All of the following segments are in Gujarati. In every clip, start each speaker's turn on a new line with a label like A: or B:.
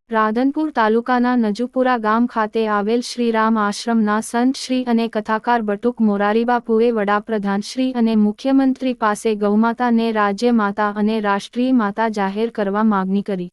A: રાધનપુર તાલુકાના નજુપુરા ગામ ખાતે આવેલ શ્રીરામ આશ્રમના સંત શ્રી અને કથાકાર બટુક મોરારીબાપુએ વડાપ્રધાન શ્રી અને મુખ્યમંત્રી પાસે ગૌમાતાને રાજ્ય માતા અને રાષ્ટ્રીય માતા જાહેર કરવા માગણી કરી।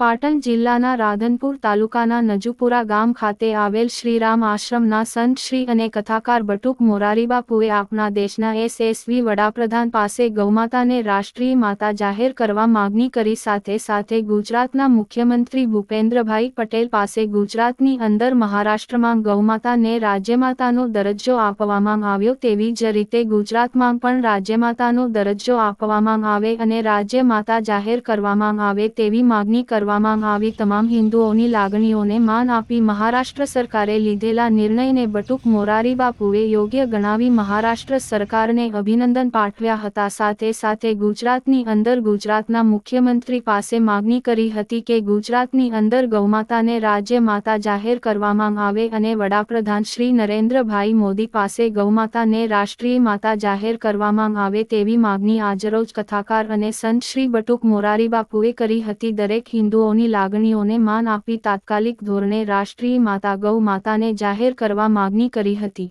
A: પાટણ જિલ્લાના રાધનપુર તાલુકાના નજુપુરા ગામ ખાતે આવેલ શ્રીરામ આશ્રમના સંત શ્રી અને કથાકાર બટુક મોરારીબાપુએ આપણા દેશના યશસ્વી વડાપ્રધાન પાસે ગૌમાતાને રાષ્ટ્રીય માતા જાહેર કરવા માગણી કરી। સાથે સાથે ગુજરાતના મુખ્યમંત્રી ભૂપેન્દ્રભાઈ પટેલ પાસે ગુજરાતની અંદર મહારાષ્ટ્રમાં ગૌમાતાને રાજ્યમાતાનો દરજ્જો આપવામાં આવ્યો તેવી જ રીતે ગુજરાતમાં પણ રાજ્યમાતાનો દરજ્જો આપવામાં આવે અને રાજ્યમાતા જાહેર કરવામાં આવે તેવી માગણી કરવામાં આવી। તમામ હિન્દુઓની લાગણીઓને માન આપી મહારાષ્ટ્ર સરકારે લીધેલા નિર્ણયને બટુક મોરારીબાપુએ યોગ્ય ગણાવી મહારાષ્ટ્ર સરકારને અભિનંદન પાઠવ્યા હતા। સાથે સાથે ગુજરાતની અંદર ગુજરાતના મુખ્યમંત્રી પાસે માગણી કરી હતી કે ગુજરાતની અંદર ગૌમાતાને રાજ્ય માતા જાહેર કરવામાં આવે અને વડાપ્રધાન શ્રી નરેન્દ્રભાઈ મોદી પાસે ગૌમાતાને રાષ્ટ્રીય માતા જાહેર કરવામાં આવે તેવી માગણી આજરોજ કથાકાર અને સંત શ્રી બટુક મોરારીબાપુએ કરી હતી। દરેક હિન્દુઓની લાગણીઓને માન આપી તાત્કાલિક ધોરણે રાષ્ટ્રીય માતા ગૌ માતાને જાહેર કરવા માગણી કરી હતી।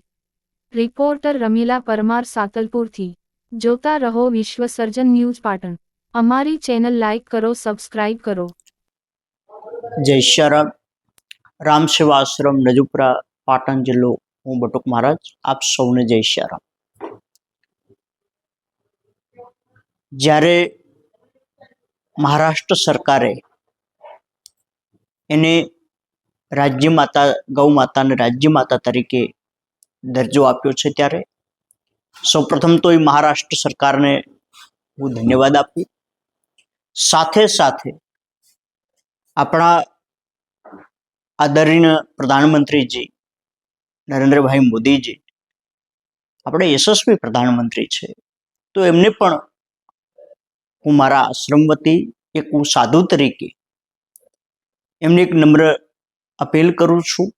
A: રિપોર્ટર રમીલા પરમાર સાતલપુરથી। જોતા રહો વિશ્વસર્જન ન્યૂઝ પાટણ। અમારી ચેનલ લાઇક કરો, સબસ્ક્રાઇબ કરો।
B: જય શ્યારામ। રામ સેવા આશ્રમ નજુપરા પાટણ જિલ્લો, હું બટુક મહારાજ, આપ સૌને જય શ્યારામ। જ્યારે મહારાષ્ટ્ર સરકારે એને રાજ્ય માતા ગૌ માતાને રાજ્ય માતા તરીકે દરજ્જો આપ્યો છે, ત્યારે સૌપ્રથમ તો એ મહારાષ્ટ્ર સરકારને હું ધન્યવાદ આપું। સાથે સાથે આપણા આદરણીય પ્રધાનમંત્રીજી નરેન્દ્રભાઈ મોદીજી આપણે યશસ્વી પ્રધાનમંત્રી છે, તો એમને પણ હું મારા આશ્રમ વતી એક હું સાધુ તરીકે એમને એક નમ્ર અપીલ કરું છું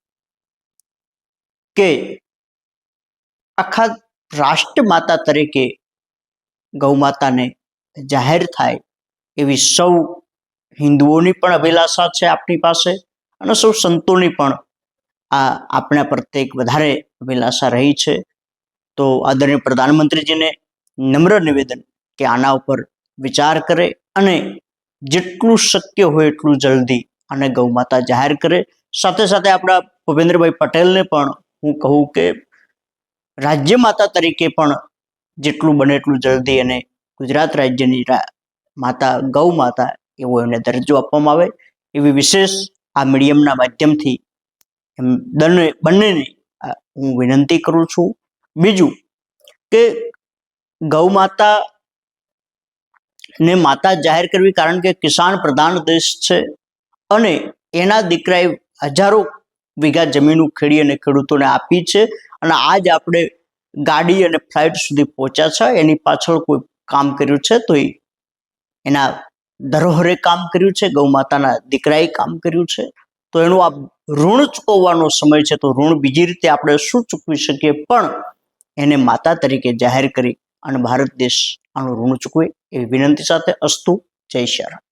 B: કે આખા રાષ્ટ્ર માતા તરીકે ગૌ માતાને જાહેર થાય એવી સૌ હિન્દુઓની પણ અભિલાષા છે આપણી પાસે, અને સૌ સંતોની પણ આ આપણા પ્રત્યે વધારે અભિલાષા રહી છે। તો આદરણીય પ્રધાનમંત્રીજીને નમ્ર નિવેદન કે આના ઉપર વિચાર કરે અને જેટલું શક્ય હોય એટલું જલ્દી આને ગૌમાતા જાહેર કરે। સાથે સાથે આપણા ભૂપેન્દ્રભાઈ પટેલને પણ હું કહું કે રાજ્ય માતા તરીકે પણ જેટલું બને એટલું જલ્દી અને ગુજરાત રાજ્યની માતા ગૌ માતા એવો એમને દરજ્જો આપવામાં આવે એવી વિશેષ આ મીડિયમના માધ્યમથી બંનેને હું વિનંતી કરું છું। બીજું કે ગૌ માતા ને માતા જાહેર કરવી, કારણ કે કિસાન પ્રધાન દેશ છે અને એના દીકરાએ હજારો વીઘા જમીન ખેડી અને ખેડૂતોને આપી છે, અને આજ આપણે ગાડી અને ફ્લાઇટ સુધી પહોંચ્યા છે, એની પાછળ કોઈ કામ કર્યું છે, તો એના ધરોહરે કામ કર્યું છે, ગૌ માતાના દીકરાએ કામ કર્યું છે, તો એનું આ ઋણ ચૂકવવાનો સમય છે। તો ઋણ બીજી રીતે આપણે શું ચૂકવી શકીએ, પણ એને માતા તરીકે જાહેર કરી અને ભારત દેશ આનું ઋણ ચૂકવે એવી વિનંતી સાથે અસ્તુ। જય શ્યારામ।